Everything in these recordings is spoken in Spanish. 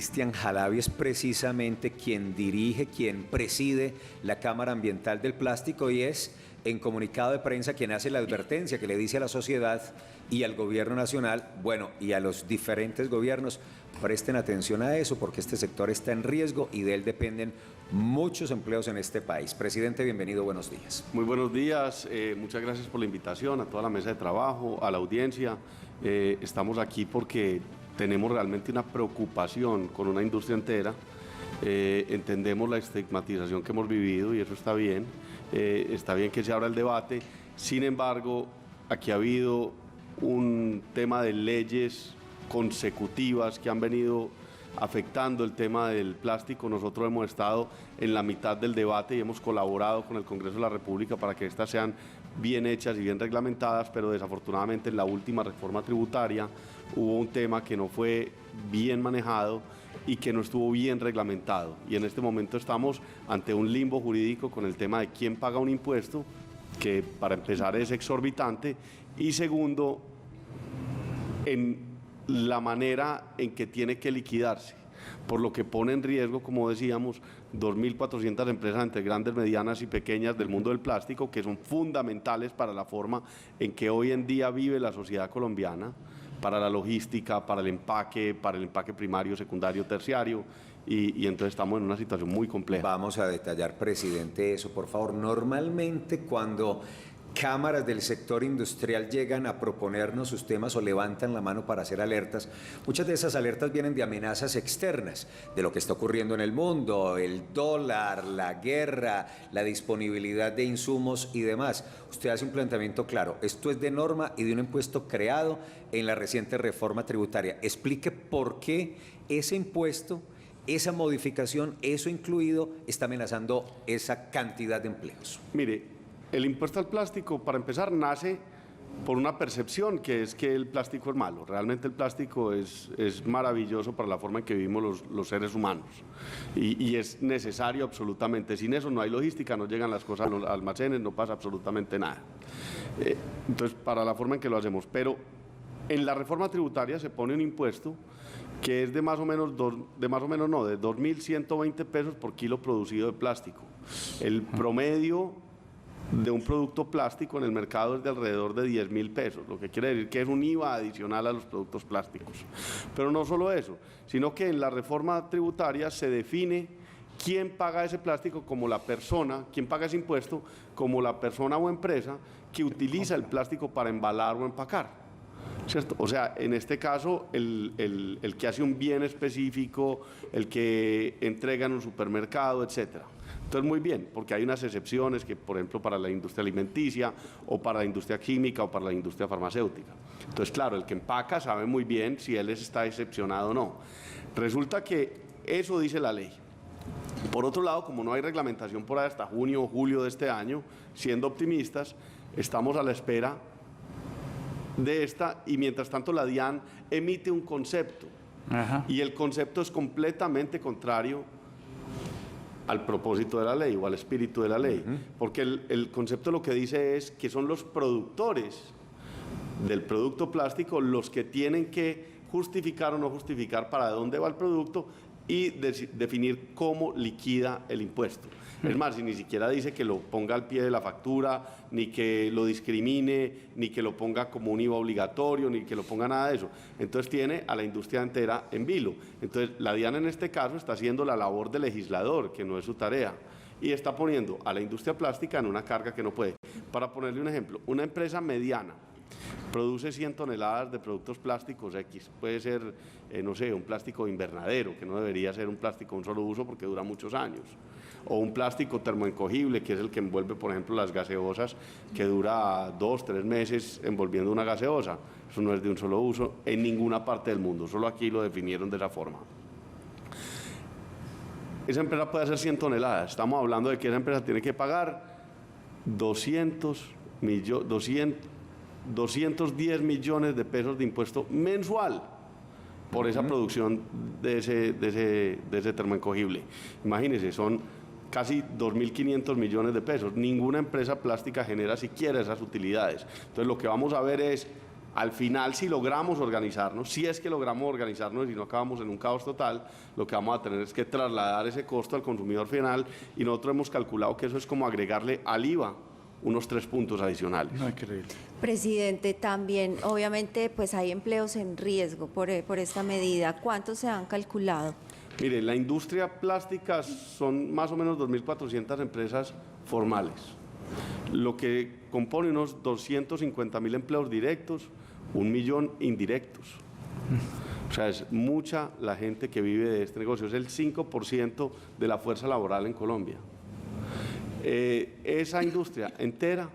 Cristian Jalavi es precisamente quien dirige, quien preside la Cámara Ambiental del Plástico y es, en comunicado de prensa, quien hace la advertencia que le dice a la sociedad y al gobierno nacional, bueno, y a los diferentes gobiernos, presten atención a eso porque este sector está en riesgo y de él dependen muchos empleos en este país. Presidente, bienvenido, buenos días. Muy buenos días, muchas gracias por la invitación, a toda la mesa de trabajo, a la audiencia. Estamos aquí porque tenemos realmente una preocupación con una industria entera. Entendemos la estigmatización que hemos vivido y eso está bien que se abra el debate. Sin embargo, aquí ha habido un tema de leyes consecutivas que han venido afectando el tema del plástico. Nosotros hemos estado en la mitad del debate y hemos colaborado con el Congreso de la República para que estas sean bien hechas y bien reglamentadas, pero desafortunadamente en la última reforma tributaria hubo un tema que no fue bien manejado y que no estuvo bien reglamentado. Y en este momento estamos ante un limbo jurídico con el tema de quién paga un impuesto, que para empezar es exorbitante, y segundo, en la manera en que tiene que liquidarse, por lo que pone en riesgo, como decíamos, 2.400 empresas entre grandes, medianas y pequeñas del mundo del plástico, que son fundamentales para la forma en que hoy en día vive la sociedad colombiana, para la logística, para el empaque primario, secundario, terciario, y entonces estamos en una situación muy compleja. Vamos a detallar, presidente, eso, por favor. Normalmente cuando cámaras del sector industrial llegan a proponernos sus temas o levantan la mano para hacer alertas, muchas de esas alertas vienen de amenazas externas, de lo que está ocurriendo en el mundo, el dólar, la guerra, la disponibilidad de insumos y demás. Usted hace un planteamiento claro, esto es de norma y de un impuesto creado en la reciente reforma tributaria. Explique por qué ese impuesto, esa modificación, eso incluido, está amenazando esa cantidad de empleos. Mire, el impuesto al plástico, para empezar, nace por una percepción que es que el plástico es malo. Realmente el plástico es maravilloso para la forma en que vivimos los seres humanos y es necesario absolutamente. Sin eso no hay logística, no llegan las cosas a los almacenes, no pasa absolutamente nada. Entonces, para la forma en que lo hacemos. Pero en la reforma tributaria se pone un impuesto que es de 2.120 pesos por kilo producido de plástico. El promedio de un producto plástico en el mercado es de alrededor de 10.000 pesos, lo que quiere decir que es un IVA adicional a los productos plásticos. Pero no solo eso, sino que en la reforma tributaria se define quién paga ese plástico como la persona, quién paga ese impuesto como la persona o empresa que utiliza el plástico para embalar o empacar. ¿Cierto? O sea, en este caso, el que hace un bien específico, el que entrega en un supermercado, etcétera. Entonces, muy bien, porque hay unas excepciones que, por ejemplo, para la industria alimenticia o para la industria química o para la industria farmacéutica. Entonces, claro, el que empaca sabe muy bien si él está excepcionado o no. Resulta que eso dice la ley. Por otro lado, como no hay reglamentación por ahí hasta junio o julio de este año, siendo optimistas, estamos a la espera de esta, y mientras tanto la DIAN emite un concepto. Ajá. Y el concepto es completamente contrario al propósito de la ley o al espíritu de la ley, porque el concepto lo que dice es que son los productores del producto plástico los que tienen que justificar o no justificar para dónde va el producto y definir cómo liquida el impuesto. Es más, si ni siquiera dice que lo ponga al pie de la factura, ni que lo discrimine, ni que lo ponga como un IVA obligatorio, ni que lo ponga nada de eso. Entonces tiene a la industria entera en vilo. Entonces la DIAN en este caso está haciendo la labor de legislador, que no es su tarea, y está poniendo a la industria plástica en una carga que no puede. Para ponerle un ejemplo, una empresa mediana produce 100 toneladas de productos plásticos X, puede ser, no sé, un plástico invernadero, que no debería ser un plástico de un solo uso porque dura muchos años, o un plástico termoencogible, que es el que envuelve, por ejemplo, las gaseosas, que dura 2 o 3 meses envolviendo una gaseosa. Eso no es de un solo uso en ninguna parte del mundo, solo aquí lo definieron de esa forma. Esa empresa puede hacer 100 toneladas, estamos hablando de que esa empresa tiene que pagar 210 millones de pesos de impuesto mensual por esa producción de ese termoencogible. Imagínense, son casi 2.500 millones de pesos. Ninguna empresa plástica genera siquiera esas utilidades. Entonces lo que vamos a ver es Al final, si logramos organizarnos, si es que logramos organizarnos y no acabamos en un caos total, lo que vamos a tener es que trasladar ese costo al consumidor final, y nosotros hemos calculado que eso es como agregarle al IVA unos 3 puntos adicionales. No, increíble. Presidente, también obviamente pues hay empleos en riesgo por esta medida. ¿Cuántos se han calculado? Mire, la industria plástica son más o menos 2.400 empresas formales, lo que compone unos 250.000 empleos directos, 1 millón indirectos. O sea, es mucha la gente que vive de este negocio, es el 5% de la fuerza laboral en Colombia. Esa industria entera,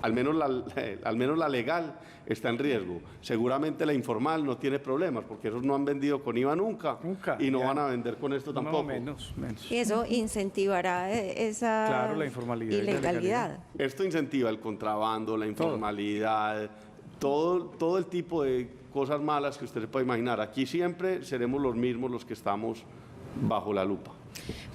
al menos la legal, está en riesgo. Seguramente la informal no tiene problemas, porque esos no han vendido con IVA nunca y no van a vender con esto tampoco. No, menos. Y eso incentivará esa Claro, la informalidad y la ilegalidad. Esto incentiva el contrabando, la informalidad, todo el tipo de cosas malas que usted se puede imaginar. Aquí siempre seremos los mismos los que estamos bajo la lupa.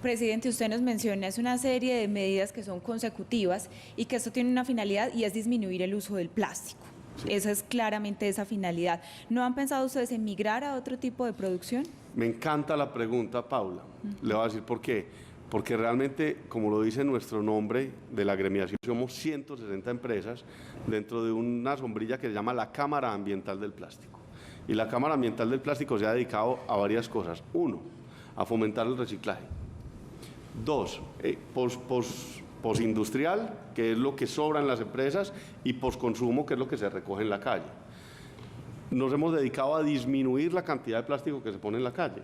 Presidente, usted nos menciona, es una serie de medidas que son consecutivas y que esto tiene una finalidad, y es disminuir el uso del plástico. Sí. Esa es claramente esa finalidad. ¿No han pensado ustedes en migrar a otro tipo de producción? Me encanta la pregunta, Paula. Le voy a decir por qué. Porque realmente, como lo dice nuestro nombre de la agremiación, somos 160 empresas dentro de una sombrilla que se llama la Cámara Ambiental del Plástico. Y la Cámara Ambiental del Plástico se ha dedicado a varias cosas. 1, a fomentar el reciclaje. 2, postindustrial, que es lo que sobra en las empresas, y posconsumo, que es lo que se recoge en la calle. Nos hemos dedicado a disminuir la cantidad de plástico que se pone en la calle,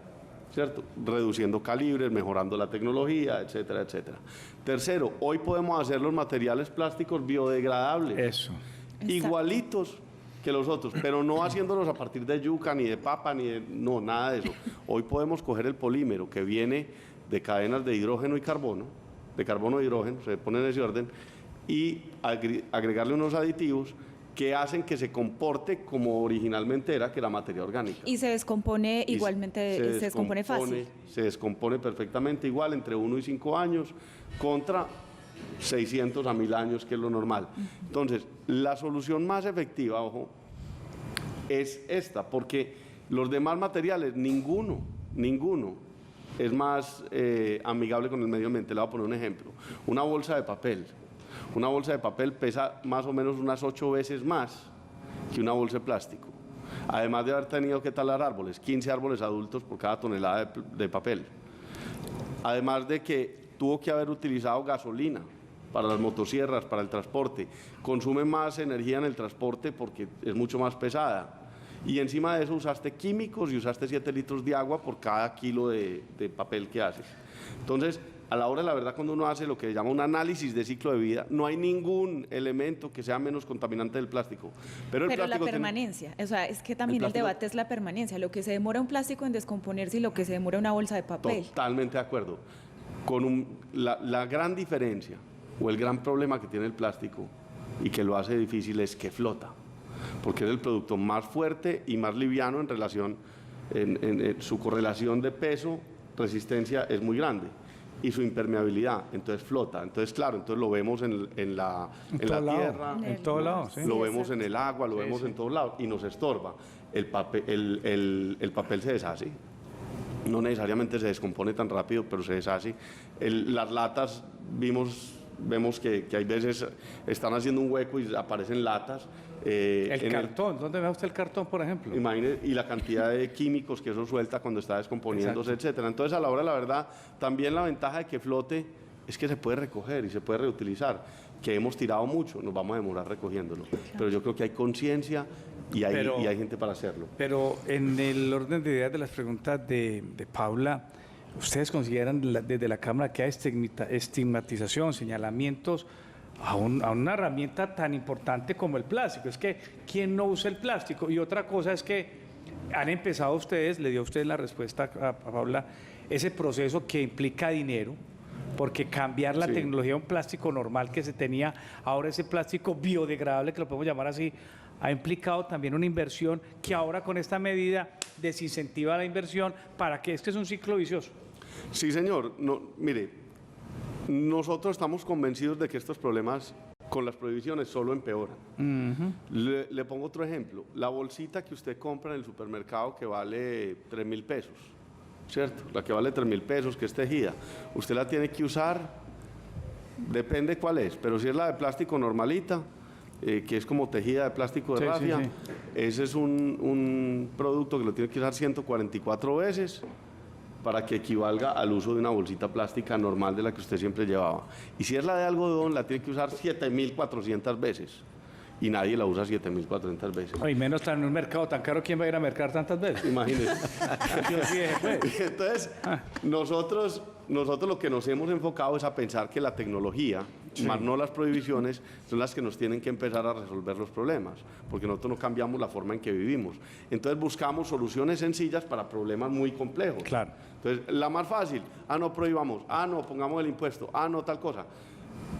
¿cierto? Reduciendo calibres, mejorando la tecnología, etcétera, etcétera. Tercero, hoy podemos hacer los materiales plásticos biodegradables. Eso. Igualitos que los otros, pero no haciéndolos a partir de yuca, ni de papa, no, nada de eso. Hoy podemos coger el polímero que viene de cadenas de hidrógeno y carbono, de carbono e hidrógeno, se pone en ese orden, y agregarle unos aditivos que hacen que se comporte como originalmente era, que era materia orgánica. Y se descompone igualmente, se descompone fácil. Se descompone perfectamente igual, entre 1 y 5 años, contra 600 a 1000 años, que es lo normal. Entonces, la solución más efectiva, ojo, es esta, porque los demás materiales, ninguno es más amigable con el medio ambiente. Le voy a poner un ejemplo. Una bolsa de papel. Una bolsa de papel pesa más o menos unas 8 veces más que una bolsa de plástico. Además de haber tenido que talar árboles, 15 árboles adultos por cada tonelada de papel. Además de que tuvo que haber utilizado gasolina para las motosierras, para el transporte. Consume más energía en el transporte porque es mucho más pesada. Y encima de eso usaste químicos y usaste 7 litros de agua por cada kilo de papel que haces. Entonces, a la hora de la verdad, cuando uno hace lo que se llama un análisis de ciclo de vida, no hay ningún elemento que sea menos contaminante del plástico. Pero la permanencia, o sea, es que también el debate es la permanencia, lo que se demora un plástico en descomponerse y lo que se demora una bolsa de papel. Totalmente de acuerdo. La gran diferencia o el gran problema que tiene el plástico y que lo hace difícil es que flota, porque es el producto más fuerte y más liviano en relación, en su correlación de peso, resistencia es muy grande, y su impermeabilidad, entonces flota. Entonces, claro, entonces lo vemos en la tierra, en todos lados, ¿sí? Lo vemos en el agua, lo vemos en todos lados, y nos estorba. El papel se deshace. No necesariamente se descompone tan rápido, pero se deshace. Las latas, vemos que hay veces están haciendo un hueco y aparecen latas. El cartón, ¿dónde ve usted el cartón, por ejemplo? Imagine, y la cantidad de químicos que eso suelta cuando está descomponiéndose, etcétera. Entonces, a la hora de la verdad, también la ventaja de que flote es que se puede recoger y se puede reutilizar, que hemos tirado mucho, nos vamos a demorar recogiéndolo. Claro. Pero yo creo que hay conciencia y hay gente para hacerlo. Pero en el orden de ideas de las preguntas de Paula, ¿ustedes consideran desde la Cámara que hay estigmatización, señalamientos a una herramienta tan importante como el plástico? Es que, ¿quién no usa el plástico? Y otra cosa es que han empezado ustedes, le dio a usted la respuesta a Paula, ese proceso que implica dinero, porque cambiar la tecnología de un plástico normal que se tenía, ahora ese plástico biodegradable, que lo podemos llamar así, ha implicado también una inversión que ahora con esta medida desincentiva la inversión para que este es un ciclo vicioso. Sí, señor. No, mire, nosotros estamos convencidos de que estos problemas con las prohibiciones solo empeoran. Le pongo otro ejemplo. La bolsita que usted compra en el supermercado que vale 3.000 pesos, ¿cierto? La que vale 3.000 pesos, que es tejida, usted la tiene que usar, depende cuál es, pero si es la de plástico normalita, que es como tejida de plástico de rafia, ese es un producto que lo tiene que usar 144 veces para que equivalga al uso de una bolsita plástica normal de la que usted siempre llevaba. Y si es la de algodón, la tiene que usar 7.400 veces. Y nadie la usa 7.400 veces. Y menos en un mercado tan caro, ¿quién va a ir a mercar tantas veces? Imagínese. Entonces, nosotros lo que nos hemos enfocado es a pensar que la tecnología, más no las prohibiciones, son las que nos tienen que empezar a resolver los problemas, porque nosotros no cambiamos la forma en que vivimos. Entonces buscamos soluciones sencillas para problemas muy complejos. Claro. Entonces, la más fácil, no prohibamos, no pongamos el impuesto, no tal cosa.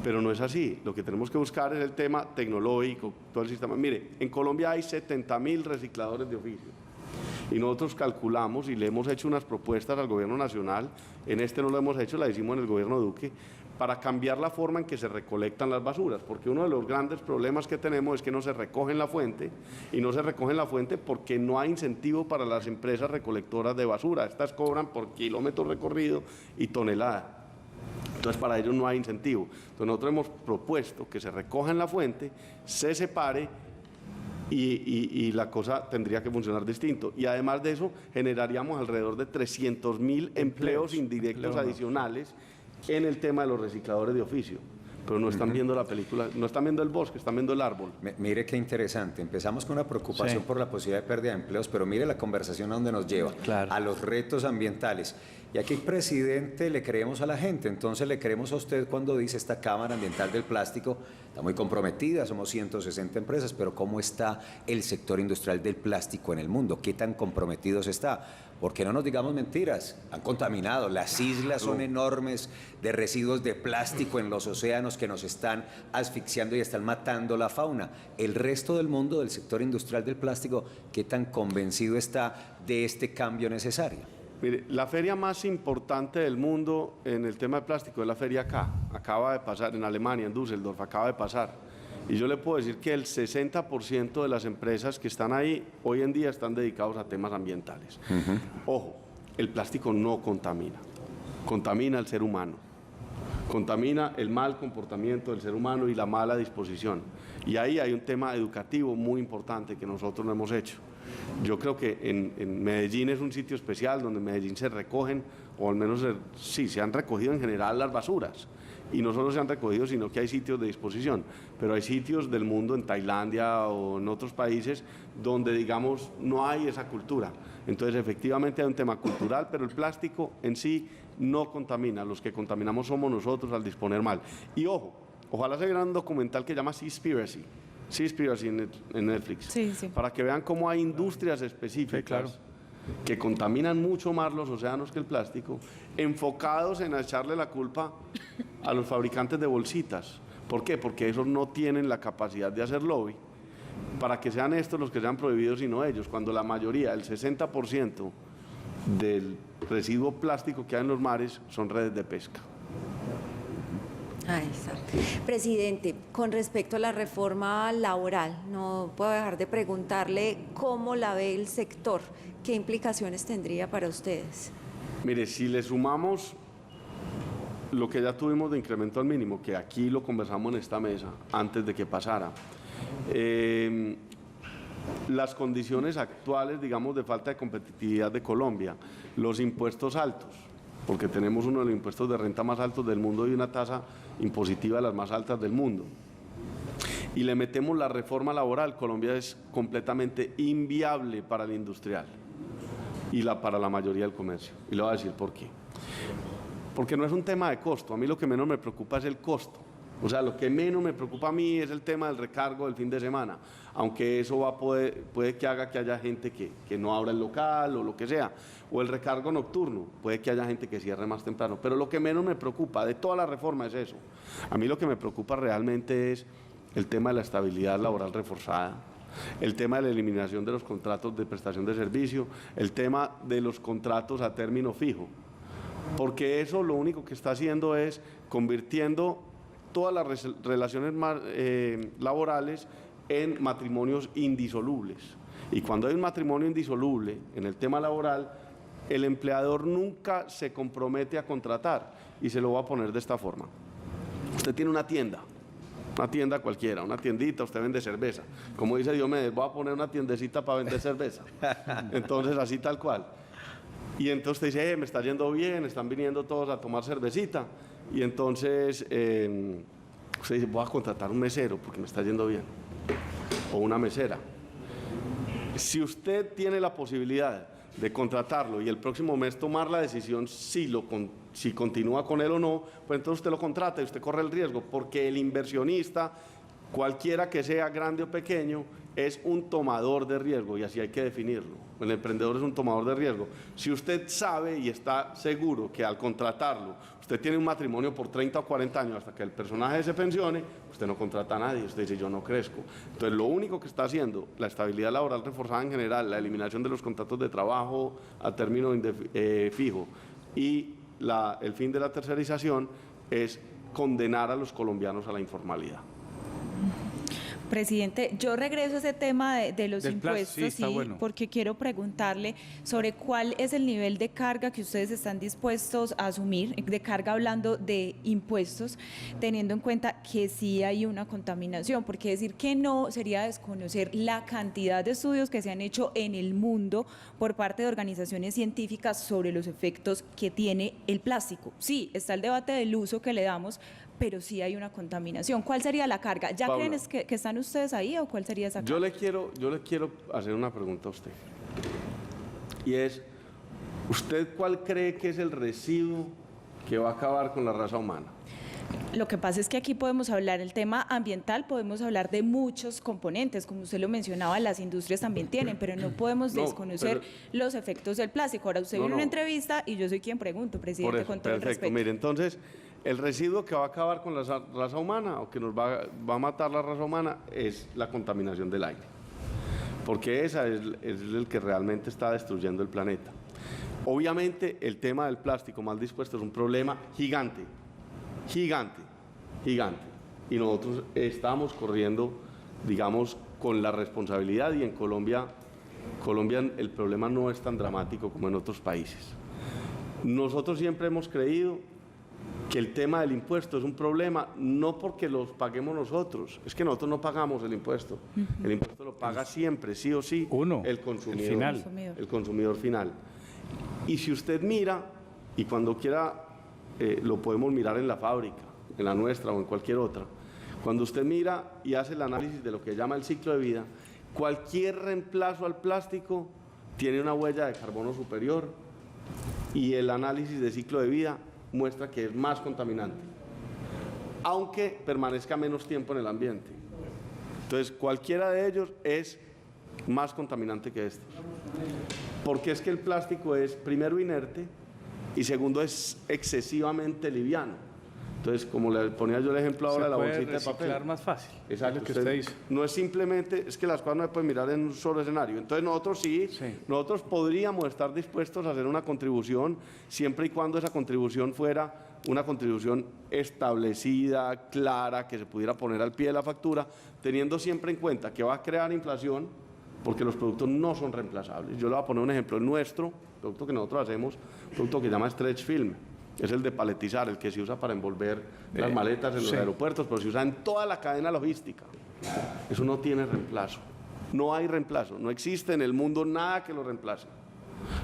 Pero no es así. Lo que tenemos que buscar es el tema tecnológico, todo el sistema. Mire, en Colombia hay 70.000 recicladores de oficio. Y nosotros calculamos y le hemos hecho unas propuestas al gobierno nacional, en este no lo hemos hecho, la hicimos en el gobierno Duque, para cambiar la forma en que se recolectan las basuras, porque uno de los grandes problemas que tenemos es que no se recoge en la fuente, y no se recoge en la fuente porque no hay incentivo para las empresas recolectoras de basura. Estas cobran por kilómetro recorrido y tonelada. Entonces, para ellos no hay incentivo. Entonces, nosotros hemos propuesto que se recoja en la fuente, se separe y la cosa tendría que funcionar distinto. Y además de eso, generaríamos alrededor de 300.000 empleos indirectos adicionales en el tema de los recicladores de oficio. Pero no están viendo la película, no están viendo el bosque, están viendo el árbol. Mire qué interesante. Empezamos con una preocupación por la posibilidad de pérdida de empleos, pero mire la conversación a dónde nos lleva, a los retos ambientales. Y aquí, presidente, le creemos a la gente, entonces le creemos a usted cuando dice esta Cámara Ambiental del Plástico está muy comprometida, somos 160 empresas, pero ¿cómo está el sector industrial del plástico en el mundo? ¿Qué tan comprometidos está? Porque no nos digamos mentiras, han contaminado, las islas son enormes de residuos de plástico en los océanos que nos están asfixiando y están matando la fauna. El resto del mundo del sector industrial del plástico, ¿qué tan convencido está de este cambio necesario? Mire, la feria más importante del mundo en el tema de plástico es la feria acaba de pasar en Alemania, en Düsseldorf, acaba de pasar. Y yo le puedo decir que el 60% de las empresas que están ahí hoy en día están dedicados a temas ambientales. Ojo, el plástico no contamina, contamina al ser humano, contamina el mal comportamiento del ser humano y la mala disposición. Y ahí hay un tema educativo muy importante que nosotros no hemos hecho. Yo creo que en Medellín es un sitio especial donde en Medellín se recogen, o al menos se han recogido en general las basuras. Y no solo se han recogido, sino que hay sitios de disposición. Pero hay sitios del mundo, en Tailandia o en otros países, donde, digamos, no hay esa cultura. Entonces, efectivamente hay un tema cultural, pero el plástico en sí no contamina. Los que contaminamos somos nosotros al disponer mal. Y ojo, ojalá se viera un documental que se llama Seaspiracy en Netflix, para que vean cómo hay industrias específicas que contaminan mucho más los océanos que el plástico, enfocados en echarle la culpa a los fabricantes de bolsitas. ¿Por qué? Porque esos no tienen la capacidad de hacer lobby para que sean estos los que sean prohibidos y no ellos, cuando la mayoría, el 60% del residuo plástico que hay en los mares son redes de pesca. Ahí está. Presidente, con respecto a la reforma laboral, no puedo dejar de preguntarle cómo la ve el sector, qué implicaciones tendría para ustedes. Mire, si le sumamos lo que ya tuvimos de incremento al mínimo, que aquí lo conversamos en esta mesa antes de que pasara, las condiciones actuales, digamos, de falta de competitividad de Colombia, los impuestos altos, porque tenemos uno de los impuestos de renta más altos del mundo y una tasa impositiva de las más altas del mundo, y le metemos la reforma laboral, Colombia es completamente inviable para el industrial y para la mayoría del comercio. Y le voy a decir por qué. Porque no es un tema de costo, a mí lo que menos me preocupa es el costo. O sea, lo que menos me preocupa a mí es el tema del recargo del fin de semana, aunque eso puede que haga que haya gente que no abra el local o lo que sea, o el recargo nocturno, puede que haya gente que cierre más temprano, pero lo que menos me preocupa de toda la reforma es eso. A mí lo que me preocupa realmente es el tema de la estabilidad laboral reforzada, el tema de la eliminación de los contratos de prestación de servicio, el tema de los contratos a término fijo, porque eso lo único que está haciendo es convirtiendo todas las relaciones laborales en matrimonios indisolubles. Y cuando hay un matrimonio indisoluble en el tema laboral, el empleador nunca se compromete a contratar, y se lo voy a poner de esta forma. Usted tiene una tienda cualquiera, una tiendita, usted vende cerveza. Como dice Diomedes, voy a poner una tiendecita para vender cerveza. Entonces, así tal cual. Y entonces usted dice, me está yendo bien, están viniendo todos a tomar cervecita. Y entonces usted dice, voy a contratar un mesero porque me está yendo bien. O una mesera. Si usted tiene la posibilidad de contratarlo y el próximo mes tomar la decisión si continúa con él o no, pues entonces usted lo contrata y usted corre el riesgo, porque el inversionista, cualquiera que sea, grande o pequeño, es un tomador de riesgo, y así hay que definirlo. El emprendedor es un tomador de riesgo. Si usted sabe y está seguro que al contratarlo, usted tiene un matrimonio por 30 o 40 años hasta que el personaje se pensione, usted no contrata a nadie, usted dice, yo no crezco. Entonces, lo único que está haciendo la estabilidad laboral reforzada en general, la eliminación de los contratos de trabajo a término fijo y el fin de la tercerización, es condenar a los colombianos a la informalidad. Presidente, yo regreso a ese tema de los impuestos, sí, bueno. Porque quiero preguntarle sobre cuál es el nivel de carga que ustedes están dispuestos a asumir, de carga hablando de impuestos, teniendo en cuenta que sí hay una contaminación, porque decir que no sería desconocer la cantidad de estudios que se han hecho en el mundo por parte de organizaciones científicas sobre los efectos que tiene el plástico. Sí, está el debate del uso que le damos, pero sí hay una contaminación. ¿Cuál sería la carga? ¿Ya Paula, creen que están ustedes ahí o cuál sería esa carga? Yo le quiero hacer una pregunta a usted. Y es, ¿usted cuál cree que es el residuo que va a acabar con la raza humana? Lo que pasa es que aquí podemos hablar el tema ambiental, podemos hablar de muchos componentes, como usted lo mencionaba, las industrias también tienen, pero no podemos desconocer los efectos del plástico. Ahora, usted viene a una entrevista y yo soy quien pregunto, presidente, con todo el respeto. Mire, entonces, el residuo que va a acabar con la raza humana o que nos va a matar la raza humana es la contaminación del aire, porque esa es el que realmente está destruyendo el planeta. Obviamente, el tema del plástico mal dispuesto es un problema gigante, y nosotros estamos corriendo, digamos, con la responsabilidad, y en Colombia el problema no es tan dramático como en otros países. Nosotros siempre hemos creído que el tema del impuesto es un problema, no porque los paguemos nosotros, es que nosotros no pagamos el impuesto. El impuesto lo paga siempre, sí o sí, el consumidor, el consumidor final. Y si usted mira, y cuando quiera lo podemos mirar en la fábrica, en la nuestra o en cualquier otra, cuando usted mira y hace el análisis de lo que llama el ciclo de vida, cualquier reemplazo al plástico tiene una huella de carbono superior, y el análisis de ciclo de vida muestra que es más contaminante, aunque permanezca menos tiempo en el ambiente. Entonces, cualquiera de ellos es más contaminante que este. Porque es que el plástico es, primero, inerte, y segundo, es excesivamente liviano. Entonces, como le ponía yo el ejemplo ahora de la bolsita de papel. Se más fácil. Exacto. Es lo que usted dice. No es simplemente, es que las cosas no se pueden mirar en un solo escenario. Entonces, nosotros nosotros podríamos estar dispuestos a hacer una contribución, siempre y cuando esa contribución fuera una contribución establecida, clara, que se pudiera poner al pie de la factura, teniendo siempre en cuenta que va a crear inflación, porque los productos no son reemplazables. Yo le voy a poner un ejemplo. Nuestro producto que nosotros hacemos, un producto que se llama stretch film, es el de paletizar, el que se usa para envolver las maletas en los aeropuertos, pero se usa en toda la cadena logística. Eso no tiene reemplazo. No hay reemplazo. No existe en el mundo nada que lo reemplace.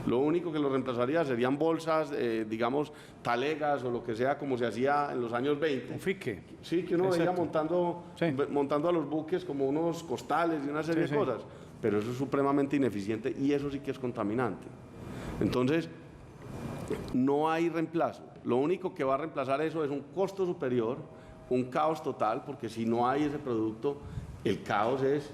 Lo único que lo reemplazaría serían bolsas, digamos, talegas o lo que sea, como se hacía en los años 20. Un fique. Sí, que uno veía montando a los buques como unos costales y una serie de cosas. Pero eso es supremamente ineficiente y eso sí que es contaminante. Entonces, no hay reemplazo. Lo único que va a reemplazar eso es un costo superior, un caos total, porque si no hay ese producto, el caos es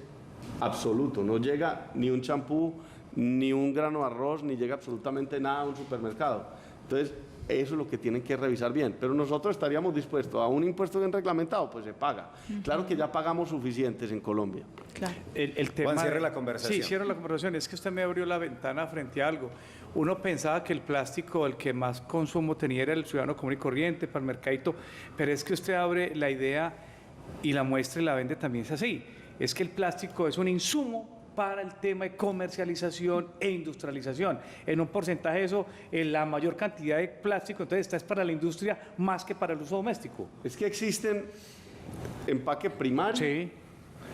absoluto. No llega ni un champú, ni un grano de arroz, ni llega absolutamente nada a un supermercado. Entonces, eso es lo que tienen que revisar bien. Pero nosotros estaríamos dispuestos a un impuesto bien reglamentado, pues se paga. Claro que ya pagamos suficientes en Colombia. Claro. El tema Juan, cierre la conversación. Sí, cierro la conversación. Es que usted me abrió la ventana frente a algo. uno pensaba que el plástico, el que más consumo tenía era el ciudadano común y corriente, para el mercadito, pero es que usted abre la idea y la muestra y la vende también es así. Es que el plástico es un insumo para el tema de comercialización e industrialización. En un porcentaje de eso, la mayor cantidad de plástico, entonces esta es para la industria más que para el uso doméstico. Es que existen empaque primario, Sí.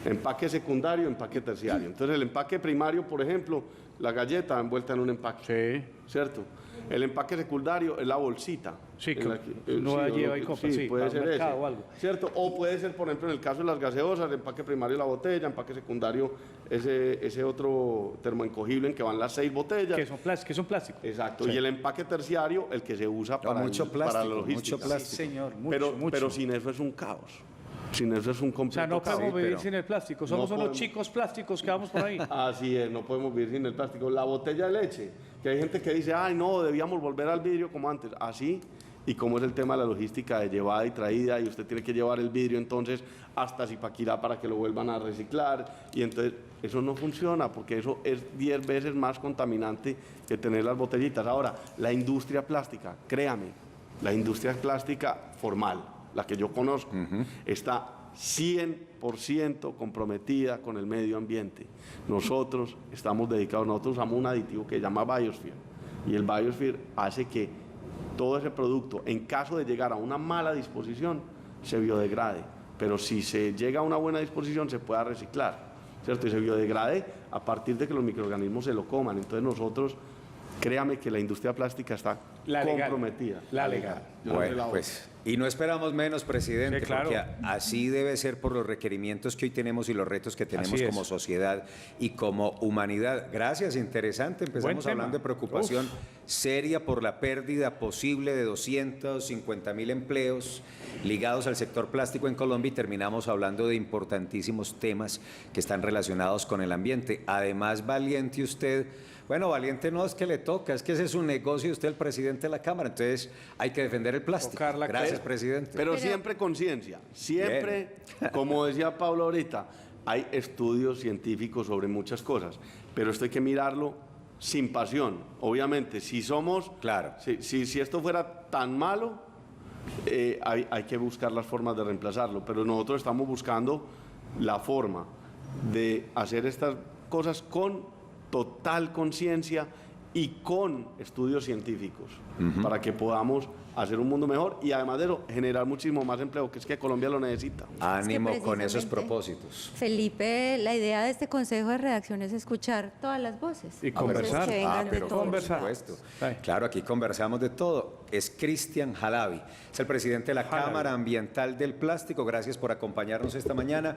empaque secundario, empaque terciario. Entonces el empaque primario, por ejemplo, la galleta envuelta en un empaque, ¿cierto? El empaque secundario es la bolsita. Sí, en que la uno sí, lleva y compra, sí, puede para ser un mercado ese, o algo. ¿cierto? O puede ser, por ejemplo, en el caso de las gaseosas, el empaque primario la botella, empaque secundario ese otro termoencogible en que van las 6 botellas. Que son plásticos. Exacto. Sí. Y el empaque terciario, el que se usa para, mucho para la plástico, logística. mucho plástico. Sí, señor, mucho, pero, mucho. pero sin eso es un caos. Sin eso es un O completo sea, no caos. podemos vivir pero- sin el plástico, somos No unos podemos. chicos plásticos que vamos por ahí. Así es, no podemos vivir sin el plástico. La botella de leche, que hay gente que dice, ay, no, debíamos volver al vidrio como antes. Así, y como es el tema de la logística de llevada y traída, y usted tiene que llevar el vidrio entonces hasta Zipaquirá para que lo vuelvan a reciclar, y entonces eso no funciona, porque eso es 10 veces más contaminante que tener las botellitas. Ahora, la industria plástica, créame, la industria plástica formal, la que yo conozco, está 100% comprometida con el medio ambiente. Nosotros estamos dedicados, nosotros usamos un aditivo que se llama Biosphere, y el Biosphere hace que todo ese producto, en caso de llegar a una mala disposición, se biodegrade, pero si se llega a una buena disposición se pueda reciclar, ¿cierto? Y se biodegrade a partir de que los microorganismos se lo coman. Entonces nosotros, créame que la industria plástica está La legal. comprometida. La legal. Yo no sé la Bueno, otra. pues, y no esperamos menos, presidente, Sí, claro. porque así debe ser por los requerimientos que hoy tenemos y los retos que tenemos Así es. como sociedad y como humanidad. Gracias, interesante. Empezamos Buen hablando de tema. preocupación seria por la pérdida posible de 250.000 empleos ligados al sector plástico en Colombia y terminamos hablando de importantísimos temas que están relacionados con el ambiente. Además, valiente usted. Bueno, valiente no es que le toca, es que ese es un negocio y usted es el presidente de la Cámara, entonces hay que defender el plástico. Tocar la Gracias, cara. presidente. Pero siempre conciencia, siempre, como decía Pablo ahorita, hay estudios científicos sobre muchas cosas, pero esto hay que mirarlo sin pasión. Obviamente, si somos, Claro. si esto fuera tan malo, hay que buscar las formas de reemplazarlo, pero nosotros estamos buscando la forma de hacer estas cosas con total conciencia y con estudios científicos para que podamos hacer un mundo mejor y además de eso generar muchísimo más empleo, que es que Colombia lo necesita. Ánimo con esos precisamente, propósitos. Felipe, la idea de este consejo de redacción es escuchar todas las voces. Y Entonces, conversar. que vengan de pero todos por conversar. lados. supuesto. Ay. Claro, aquí conversamos de todo. Es Cristian Jalavi, es el presidente de la Jalavi. Cámara Ambiental del Plástico. Gracias por acompañarnos esta mañana.